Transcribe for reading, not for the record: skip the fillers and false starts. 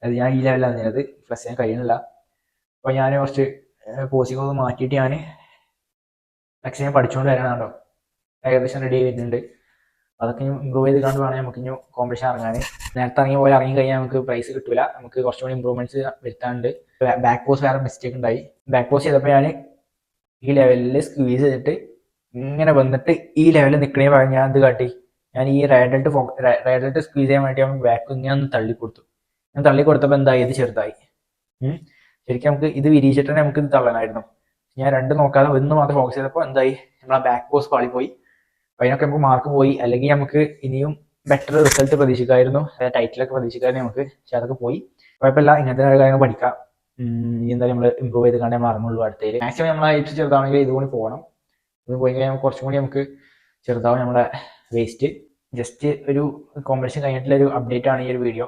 അത് ഞാൻ ഈ ലെവലാണ് ചെയ്യുന്നത്, പ്ലസ് ചെയ്യാൻ കഴിയുന്നില്ല. അപ്പോൾ ഞാൻ കുറച്ച് പോസിംഗ് ഒന്ന് മാറ്റിയിട്ട് ഞാൻ പ്ലസ് ചെയ്യാൻ പഠിച്ചുകൊണ്ട് വരാനാണോ, ഏകദേശം റെഡി ആയി വരുന്നുണ്ട്. അതൊക്കെ ഇമ്പ്രൂവ് ചെയ്ത് കണ്ട് വേണം നമുക്ക് ഇനി കോമ്പറ്റീഷൻ ഇറങ്ങാൻ. നേരത്തെ ഇറങ്ങിയ പോലെ ഇറങ്ങി കഴിഞ്ഞാൽ നമുക്ക് പ്രൈസ് കിട്ടില്ല, നമുക്ക് കുറച്ചുകൂടി ഇമ്പ്രൂവ്മെന്റ്സ് വരുത്താനുണ്ട്. ബാക്ക് പോസ് വേറെ മിസ്റ്റേക്ക് ഉണ്ടായി. ബാക്ക് പോസ് ചെയ്തപ്പോൾ ഞാൻ ഈ ലെവലിൽ സ്ക്വീസ് ചെയ്തിട്ട് ഇങ്ങനെ വന്നിട്ട് ഈ ലെവലിൽ നിൽക്കണേ പറഞ്ഞ് ഞാൻ എന്ത് കാട്ടി, ഞാൻ ഈ റൈഡൽട്ട് സ്ക്വീസ് ചെയ്യാൻ വേണ്ടി നമുക്ക് ബാക്ക് ഇങ്ങനെ ഒന്ന് തള്ളിക്കൊടുത്തു. ഞാൻ തള്ളിക്കൊടുത്തപ്പോൾ എന്തായി, ഇത് ചെറുതായി. ശരിക്കും നമുക്ക് ഇത് വിരിയിച്ചിട്ട് തന്നെ നമുക്ക് ഇത് തള്ളനായിരുന്നു. ഞാൻ രണ്ട് നോക്കാതെ ഒന്ന് മാത്രം ഫോക്കസ് ചെയ്തപ്പോൾ എന്തായി, നമ്മളാ ബാക്ക് പോസ് പാളിപ്പോയി. അതിനൊക്കെ നമുക്ക് മാർക്ക് പോയി. അല്ലെങ്കിൽ നമുക്ക് ഇനിയും ബെറ്റർ റിസൾട്ട് പ്രതീക്ഷിക്കായിരുന്നു, ടൈറ്റിലൊക്കെ പ്രതീക്ഷിക്കായിരുന്നു നമുക്ക്. പക്ഷെ അതൊക്കെ പോയി. കുഴപ്പമില്ല, ഇങ്ങനത്തെ കാര്യങ്ങൾ പഠിക്കാം. എന്തായാലും നമ്മൾ ഇമ്പ്രൂവ് ചെയ്ത് കണ്ടേ മാറുന്നുള്ളൂ. അടുത്തതിൽ മാക്സിമം നമ്മളെ ഹൈറ്റ് ചെറുതാണെങ്കിൽ ഇതുകൂടി പോകണം. ഇത് പോയി കഴിഞ്ഞാൽ കുറച്ചും കൂടി നമുക്ക് ചെറുതാവും നമ്മളെ വേസ്റ്റ്. ജസ്റ്റ് ഒരു കോമ്പറ്റീഷൻ കഴിഞ്ഞിട്ടുള്ള ഒരു അപ്ഡേറ്റ് ആണ് ഈ ഒരു വീഡിയോ.